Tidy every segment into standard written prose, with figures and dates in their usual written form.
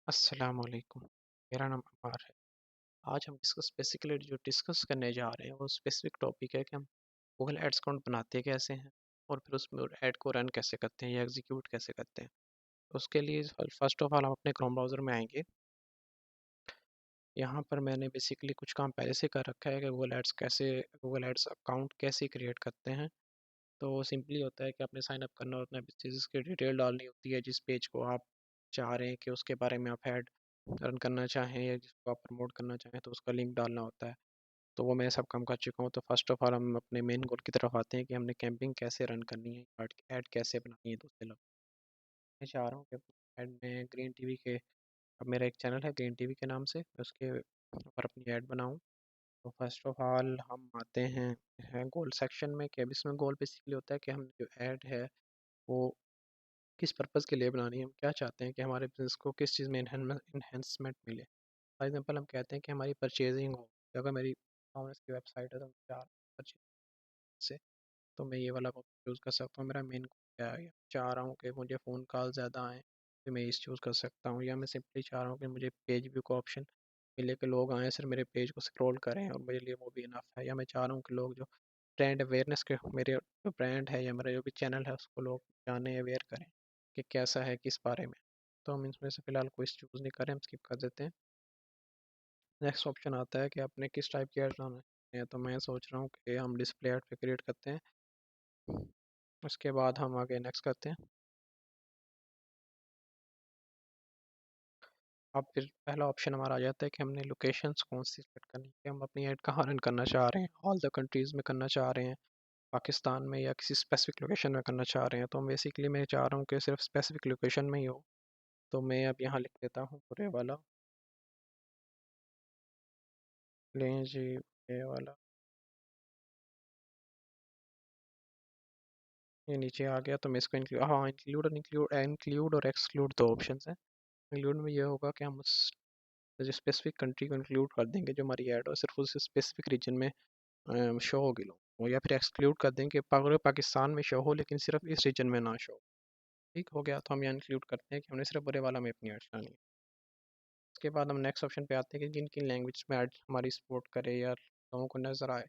अस्सलाम वालेकुम। मेरा नाम अमार है। आज हम डिस्कस बेसिकली जो डिस्कस करने जा रहे हैं वो स्पेसिफिक टॉपिक है कि हम गूगल एड्स अकाउंट बनाते कैसे हैं और फिर उसमें ऐड को रन कैसे करते हैं या एग्जीक्यूट कैसे करते हैं। उसके लिए फर्स्ट ऑफ ऑल हम अपने क्रोम ब्राउज़र में आएंगे। यहाँ पर मैंने बेसिकली कुछ काम पहले से कर रखा है कि गूगल एड्स अकाउंट कैसे क्रिएट करते हैं। तो सिंपली होता है कि आपने साइन अप करना और अपने बिजनेस की डिटेल डालनी होती है, जिस पेज को आप चाह रहे हैं कि उसके बारे में आप ऐड रन करना चाहें या जिसको आप प्रमोट करना चाहें तो उसका लिंक डालना होता है। तो वो मैं सब काम कर चुका हूँ। तो फर्स्ट ऑफ ऑल हम अपने मेन गोल की तरफ आते हैं कि हमने कैंपिंग कैसे रन करनी है, ऐड कैसे बनानी है दूसरे लोग। मैं चाह रहा हूँ कि ऐड में ग्रीन टीवी के, अब मेरा एक चैनल है ग्रीन टीवी के नाम से, मैं उसके ऊपर अपनी ऐड बनाऊँ। तो फर्स्ट ऑफ ऑल हम आते हैं गोल सेक्शन में कि अब इसमें गोल बेसिकली होता है कि हम जो ऐड है वो किस पर्पज़ के लिए बनानी है, हम क्या चाहते हैं कि हमारे बिज़नेस को किस चीज़ में इन्हेंसमेंट मिले। फॉर एग्जांपल हम कहते हैं कि हमारी परचेजिंग हो, अगर मेरी कॉमर्स की वेबसाइट है तो मैं चाह परचेज से, तो मैं ये वाला चूज़ कर सकता हूँ। मेरा मेन क्या है, चाह रहा हूँ कि मुझे फ़ोन कॉल ज़्यादा आएँ तो मैं इस चूज़ कर सकता हूँ, या मैं सिंपली चाह रहा हूँ कि मुझे पेज व्यू का ऑप्शन मिले कि लोग आएँ सिर्फ मेरे पेज को स्क्रॉल करें और मेरे लिए वो भी इनफ है। या मैं चाह रहा हूँ कि लोग जो ब्रांड अवेयरनेस के, मेरे जो ब्रांड है या मेरा जो भी चैनल है उसको लोग जाने अवेयर करें कि कैसा है किस बारे में। तो हम इसमें से फ़िलहाल कोई चूज़ नहीं करें, हम स्किप कर देते हैं। नेक्स्ट ऑप्शन आता है कि आपने किस टाइप की ऐड लाना है, तो मैं सोच रहा हूँ कि हम डिस्प्ले ऐड पे क्रिएट करते हैं। उसके बाद हम आगे नेक्स्ट करते हैं। अब फिर पहला ऑप्शन हमारा आ जाता है कि हमने लोकेशंस कौन सी सेलेक्ट करनी है, हम अपनी ऐड कहाँ रन करना चाह रहे हैं, ऑल द कंट्रीज़ में करना चाह रहे हैं, पाकिस्तान में, या किसी स्पेसिफिक लोकेशन में करना चाह रहे हैं। तो बेसिकली मैं चाह रहा हूँ कि सिर्फ स्पेसिफिक लोकेशन में ही हो। तो मैं अब यहाँ लिख देता हूँ पूरे वाला, लें जी ये वाला, ये नीचे आ गया। तो मैं इसको इंक्लूड, हाँ, इंक्लूड और एक्सक्लूड दो ऑप्शन हैं। इंक्लूड में ये होगा कि हम उस जो स्पेसिफिक कंट्री को इंक्लूड कर देंगे जो हमारी ऐड हो सिर्फ उस स्पेसिफिक रीजन में शो होगी लोग, या फिर एक्सक्लूड कर देंगे पूरे पाकिस्तान में शो हो लेकिन सिर्फ इस रीजन में ना शो। ठीक हो गया। तो हम यहाँ इंक्लूड करते हैं कि हमने सिर्फ बुरे वाला में अपनी ऐड चलानी है। उसके बाद हम नेक्स्ट ऑप्शन पे आते हैं कि किन किन लैंग्वेज में ऐड हमारी सपोर्ट करे या लोगों को नज़र आए।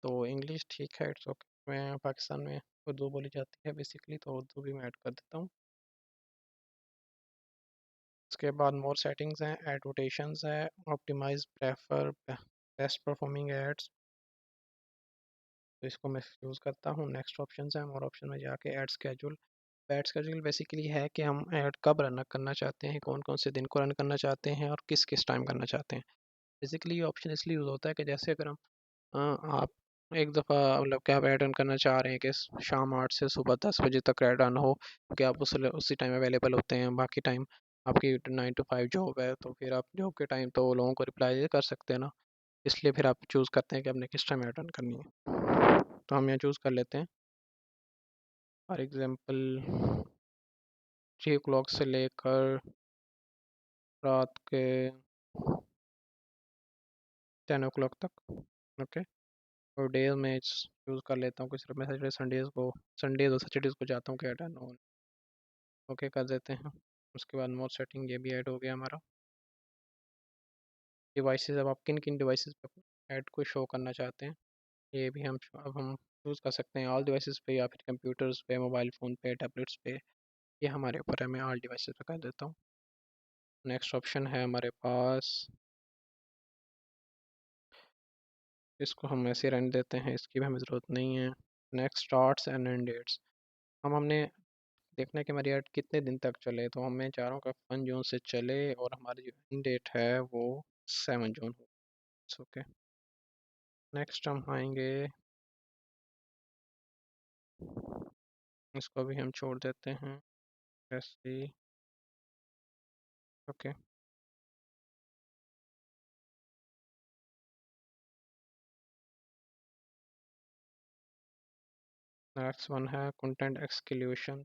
तो इंग्लिश ठीक है, इट्स ओके। मैं पाकिस्तान में उर्दू बोली जाती है बेसिकली, तो उर्दू भी मैं ऐड कर देता हूँ। उसके बाद मोर सेटिंग्स हैं, एडवर्टेशंस है, optimise prefer best performing ads, तो इसको मैं यूज़ करता हूँ। नेक्स्ट ऑप्शन है, और ऑप्शन में जाके add schedule. Add schedule basically है कि हम ऐड कब रन करना चाहते हैं, कौन कौन से दिन को रन करना चाहते हैं और किस किस टाइम करना चाहते हैं। बेसिकली ये ऑप्शन इसलिए यूज़ होता है कि जैसे अगर हम आप एक दफ़ा मतलब कि आप ऐड रन करना चाह रहे हैं कि शाम 8 से सुबह 10 बजे तक ऐड रन हो, क्योंकि आप उसी टाइम अवेलेबल होते हैं, बाकी टाइम आपकी 9 to 5 जॉब है, तो फिर आप जॉब के टाइम तो लोगों को रिप्लाई कर सकते हैं ना। इसलिए फिर आप चूज़ करते हैं कि आपने किस टाइम ऐड रन करनी है। तो हम यहाँ चूज़ कर लेते हैं फॉर एग्ज़ाम्पल 3 o'clock से लेकर रात के 10 o'clock तक। ओके। और डेज में चूज़ कर लेता हूँ कि सिर्फ मैं सैटरडे संडेज और सैटरडेज को चाहता हूँ कि ऐड हो। ओके कर देते हैं। उसके बाद मोर सेटिंग ये भी ऐड हो गया हमारा। डिवाइसेस, अब आप किन किन डिवाइसेस पे ऐड को शो करना चाहते हैं ये भी अब हम चूज़ कर सकते हैं, ऑल डिवाइसेस पे या फिर कंप्यूटर्स पे, मोबाइल फ़ोन पे, टैबलेट्स पे। ये हमारे ऊपर है, मैं ऑल डिवाइसेस पे कर देता हूँ। नेक्स्ट ऑप्शन है हमारे पास, इसको हम ऐसे रहने देते हैं, इसकी भी हमें ज़रूरत नहीं है। Next starts and end dates, हमने देखना है कि हमारी ऐड कितने दिन तक चले, तो मैं चाह रहा हूँ कि 1 जून से चले और हमारी जो एंड डेट है वो 7 जून हो। ओके। नेक्स्ट हम आएंगे, इसको भी हम छोड़ देते हैं ऐसे ही। ओके। नेक्स्ट वन है कंटेंट एक्सक्लूशन।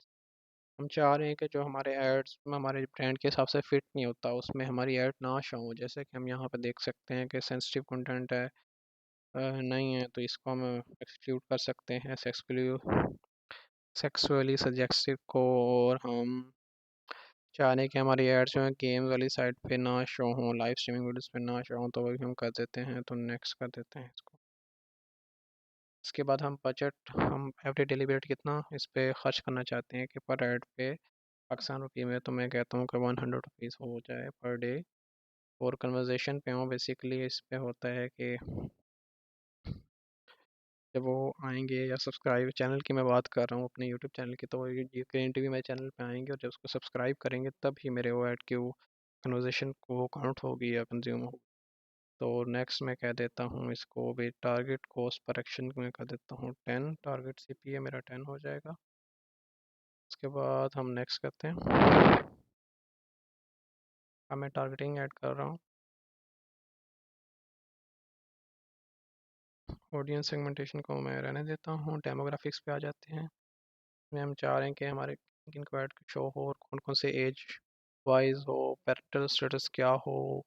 हम चाह रहे हैं कि जो हमारे एड्स में हमारे ब्रांड के हिसाब से फिट नहीं होता उसमें हमारी ऐड ना शो हो। जैसे कि हम यहाँ पर देख सकते हैं कि सेंसिटिव कंटेंट है, नहीं है, तो इसको हम एक्सक्लूड कर सकते हैं, सेक्सुअली सजेस्टिव को। और हम चाहने कि हमारी एड्स जो है गेम वाली साइट पे ना शो हों, लाइव स्ट्रीमिंग वीडियोस पे ना शो हों, तो वही हम कर देते हैं, तो नेक्स्ट कर देते हैं इसको। इसके बाद हम बजट, हम एवरी डेली बजट कितना इस पे खर्च करना चाहते हैं कि पर ऐड पे पाकिस्तान रुपये में, तो मैं कहता हूँ कि 100 रुपीज़ हो जाए पर डे। और कन्वर्जेशन पे हूँ बेसिकली, इस पे होता है कि जब वो आएंगे या सब्सक्राइब, चैनल की मैं बात कर रहा हूँ अपने यूट्यूब चैनल की, तो ये ग्रीन टीवी मेरे चैनल पे आएंगे और जब उसको सब्सक्राइब करेंगे तब ही मेरे वो ऐड की वो कन्वर्जेशन को काउंट होगी या कंज्यूम होगी। तो नेक्स्ट मैं कह देता हूँ इसको भी, टारगेट कॉस्ट पर एक्शन में कर देता हूँ 10, टारगेट CPA मेरा 10 हो जाएगा। उसके बाद हम नेक्स्ट करते हैं। अब मैं टारगेटिंग ऐड कर रहा हूँ, ऑडियंस सेगमेंटेशन को मैं रहने देता हूँ, डेमोग्राफिक्स पे आ जाते हैं। इसमें हम चाह रहे हैं कि हमारे किन को ऐड शो हो और कौन कौन से एज वाइज हो, पेरेंटल स्टेटस क्या हो,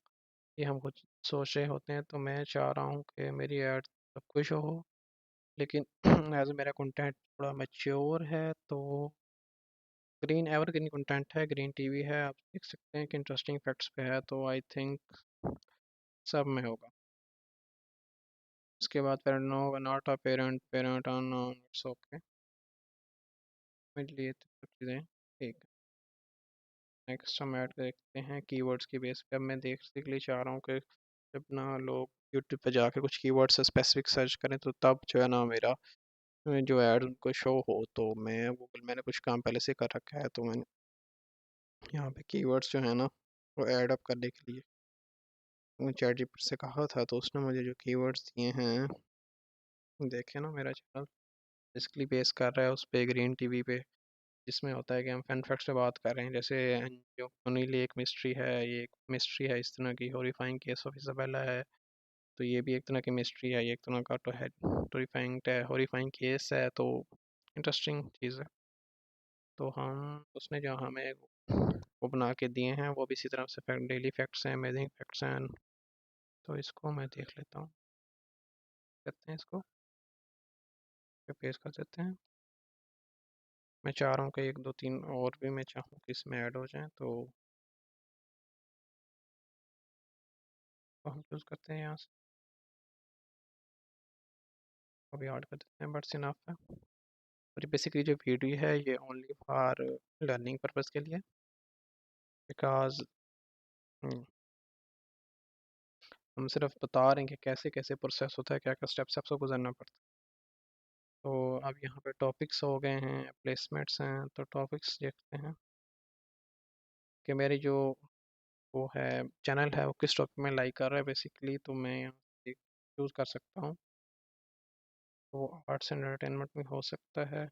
ये हम कुछ सोच रहे होते हैं। तो मैं चाह रहा हूँ कि मेरी ऐड सब कुछ शो हो, लेकिन एज मेरा कंटेंट थोड़ा मैच्योर है, तो ग्रीन एवरग्रीन कंटेंट है, ग्रीन टीवी है, आप देख सकते हैं कि इंटरेस्टिंग फैक्ट्स पे है, तो आई थिंक सब में होगा। उसके बाद parent no not a parent, parent unknown, it's okay, मेरे लिए तो सब चीज़ें ठीक है। नेक्स्ट हम ऐड देखते हैं कीवर्ड्स की बेस पे। अब मैं देखने चाह रहा हूँ कि जब ना लोग यूट्यूब पे जाके कुछ कीवर्ड से स्पेसिफिक सर्च करें, तो तब जो है ना मेरा जो ऐड उनको शो हो। तो मैं गूगल, मैंने कुछ काम पहले से कर रखा है, तो मैंने यहाँ पे कीवर्ड्स जो है ना वो ऐड अप करने के लिए चैट जीपीटी से कहा था, तो उसने मुझे जो कीवर्ड्स दिए हैं, देखे ना मेरा चैनल बेसिकली बेस कर रहा है उस पे ग्रीन टीवी पे, जिसमें होता है कि हम फैन फैक्ट्स से बात कर रहे हैं। जैसे जो ओनीली एक मिस्ट्री है, ये एक मिस्ट्री है इस तरह की, हॉरिफाइंग केस ऑफ इजाबेला है, तो ये भी एक तरह की मिस्ट्री है, ये एक तरह का तो है, हॉरिफाइंग है, हॉरिफाइंग केस है, तो इंटरेस्टिंग चीज़ है। तो हम उसने जो हमें वो बना के दिए हैं वो भी इसी तरह से फैक्ट, डेली फैक्ट्स हैं, अमेजिंग फैक्ट्स हैं। तो इसको मैं देख लेता हूँ, करते हैं इसको पेश कर देते हैं। मैं चाह रहा हूँ कि एक दो तीन और भी मैं चाहूँ कि इसमें ऐड हो जाएं, तो हम चूज़ करते हैं यहाँ से, अभी ऐड कर देते हैं, बट्स इनफ है। और ये बेसिकली जो वीडियो है ये ओनली फॉर लर्निंग पर्पज़ के लिए, बिकॉज हम सिर्फ बता रहे हैं कि कैसे कैसे प्रोसेस होता है, क्या क्या स्टेप्स आपको गुजरना पड़ता है। तो अब यहाँ पे टॉपिक्स हो गए हैं, प्लेसमेंट्स हैं, तो टॉपिक्स देखते हैं कि मेरी जो वो है चैनल है वो किस टॉपिक में लाइक कर रहा है बेसिकली। तो मैं यहाँ से चूज़ कर सकता हूँ, तो आर्ट्स एंड एंटरटेनमेंट में हो सकता है।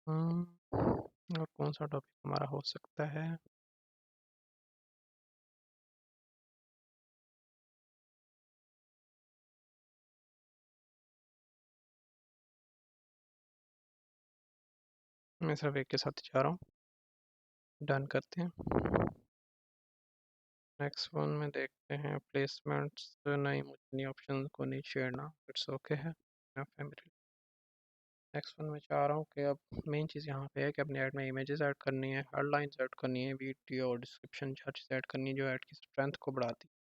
और कौन सा टॉपिक हमारा हो सकता है, मैं सिर्फ एक के साथ ही जा रहा हूँ, डन करते हैं। नेक्स्ट वन में देखते हैं प्लेसमेंट्स, नहीं मुझे नहीं, ऑप्शन को नहीं छेड़ना, इट्स ओके है, फैमिली। नेक्स्ट वन में चाह रहा हूँ कि अब मेन चीज़ यहाँ पे है कि अपने ऐड में इमेजेस ऐड करनी है, हेडलाइंस ऐड करनी है, वीडियो और डिस्क्रिप्शन, हर चीज़ ऐड करनी है जो ऐड की स्ट्रेंथ को बढ़ाती है।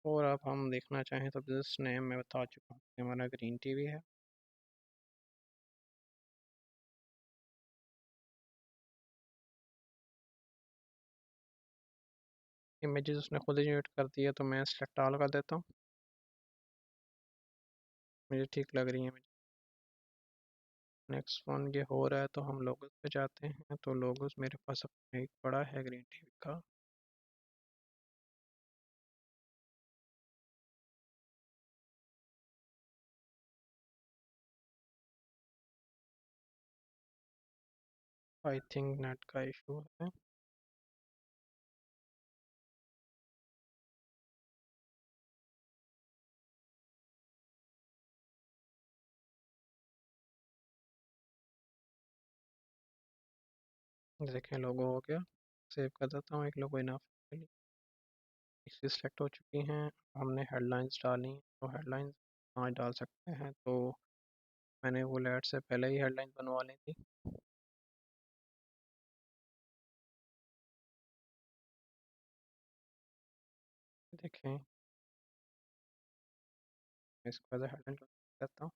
और अब हम देखना चाहें तो बिजनेस नेम मैं बता चुका हूँ कि हमारा ग्रीन टीवी है। इमेजेस उसने खुद ही जनरेट कर दी है, तो मैं सेलेक्ट ऑल कर देता हूँ, मुझे ठीक लग रही है। नेक्स्ट वन ये हो रहा है, तो हम लोगोस पे जाते हैं, तो लोगोस मेरे पास अपना एक बड़ा है ग्रीन टीवी का। आई थिंक नेट का इशू है। देखें लोगो हो गया, सेव कर देता हूँ, एक लोगो इनफ है। इसकी सिलेक्ट हो चुकी हैं। हमने हेडलाइंस डाली, तो हेडलाइंस आज डाल सकते हैं। तो मैंने वो लेट से पहले ही हेडलाइन बनवा ली थी। देखें, मैं इसको एज हेडलाइन करता हूँ।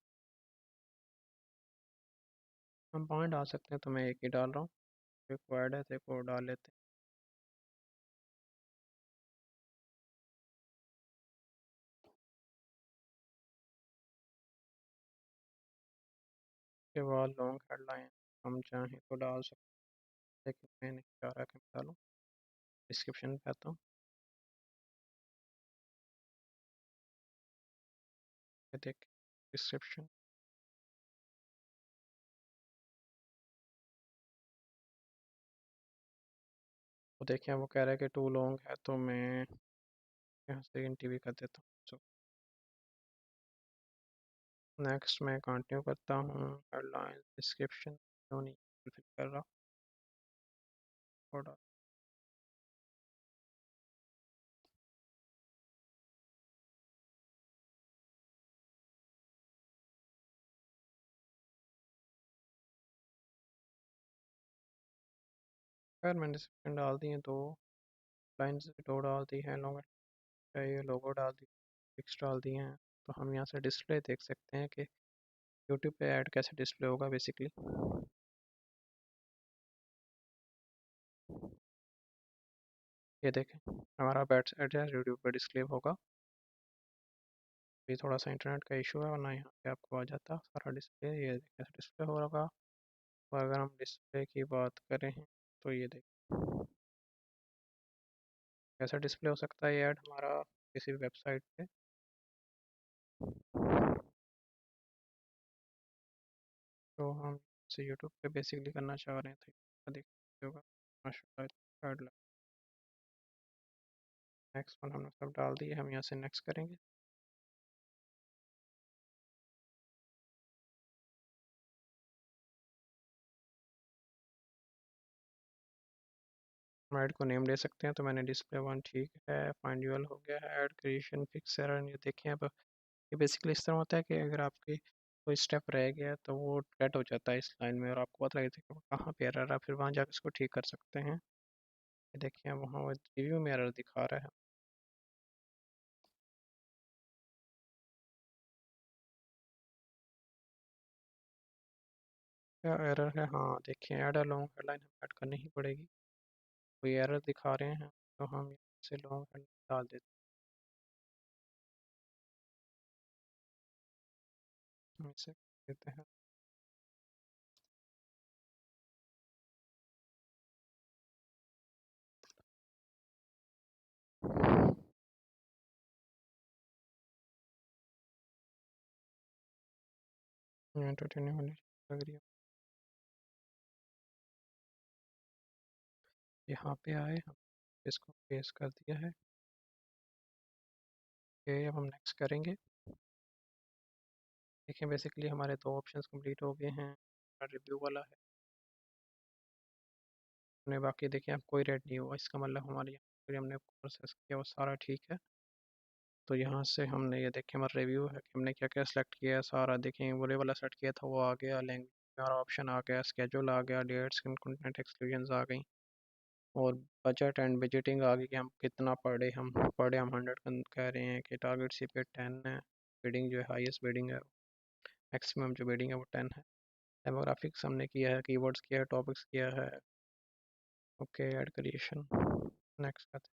हम पॉइंट डाल सकते हैं, तो मैं एक ही डाल रहा हूँ। रिक्वायर्ड है तो एक और डाल लेते हैं। उसके बाद लॉन्ग हेडलाइन हम चाहें तो डाल सकते हैं, लेकिन मैं नहीं चाह रहा कि मैं डालूँ। डिस्क्रिप्शन पे आता हूँ। ये देख, डिस्क्रिप्शन। तो देखें, वो कह रहा है कि टू लॉन्ग है, तो मैं यहाँ से एनटीवी कर देता हूँ। सो नेक्स्ट मैं कंटिन्यू करता हूँ। हेडलाइन डिस्क्रिप्शन क्यों नहीं फिल कर रहा, थोड़ा। खैर मैंने डिस्क्रिप्शन डाल दी है, दो लाइन से दो डाल दी है, लॉन्ग चाहिए, लोगो डाल दी, टेक्स्ट डाल दिए हैं। तो हम यहाँ से डिस्प्ले देख सकते हैं कि यूट्यूब पे ऐड कैसे डिस्प्ले होगा बेसिकली। ये देखें, हमारा बैट एड्रेस यूट्यूब पे डिस्प्ले होगा। ये थोड़ा सा इंटरनेट का इशू है, वरना यहाँ पे आपको आ जाता सारा डिस्प्ले। ये कैसे डिस्प्ले हो रहा। और अगर हम डिस्प्ले की बात करें तो ये देखें कैसा डिस्प्ले हो सकता है ये ऐड हमारा किसी वेबसाइट पे। तो हम से यूट्यूब पे बेसिकली करना चाह रहे थे, तो देख सकते होगा माशाल्लाह ऐड। नेक्स्ट वन हमने सब डाल दिए, हम यहाँ से नेक्स्ट करेंगे। हम ऐड को नेम दे सकते हैं, तो मैंने डिस्प्ले वन ठीक है, फाइंड यूएल हो गया है, ऐड क्रिएशन फिक्स एरर। ये देखें, अब ये बेसिकली इस तरह होता है कि अगर आपकी कोई स्टेप रह गया तो वो कट हो जाता है इस लाइन में, और आपको पता लगता है कि कहाँ पे एरर है, फिर वहाँ जाकर इसको ठीक कर सकते हैं। ये देखिए, वहाँ वो रिव्यू में एरर दिखा रहा है। क्या एरर है? हाँ देखिए, ऐड अ लॉन्ग हेडलाइन हमें ऐड करनी ही पड़ेगी। कोई एरर दिखा रहे हैं, तो हम यहाँ से लॉन्ग हेडलाइन डाल देते हैं, इसे देते हैं। 20 होने लग रही है। यहाँ पे आए, हम इसको पेस्ट कर दिया है। ओके, अब हम नेक्स्ट करेंगे। देखिए, बेसिकली हमारे दो ऑप्शंस कंप्लीट हो गए हैं। रिव्यू वाला है, हमने बाकी देखिए अब कोई रेड नहीं हुआ, इसका मतलब हमारे यहाँ जो हमने प्रोसेस किया वो सारा ठीक है। तो यहाँ से हमने ये देखें, हमारा रिव्यू है कि हमने क्या क्या सेलेक्ट किया है सारा। देखें, वो वाला सेलेक्ट किया था वो आ गया, लैंग्वेज हमारा ऑप्शन आ गया, स्केड्यूल आ गया, डेट्स कंटेंट एक्सक्लूजन्स आ गई, और बजट एंड बजटिंग आ गई कि हम कितना पर डे हम 100 कह रहे हैं कि टारगेट सी पे 10 है। बिडिंग जो है हाईएस्ट बिडिंग है, मैक्सिमम जो बिडिंग है वो 10 है। डेमोग्राफिक्स हमने किया है, कीवर्ड्स किया है, टॉपिक्स किया है। Okay, add creation, next.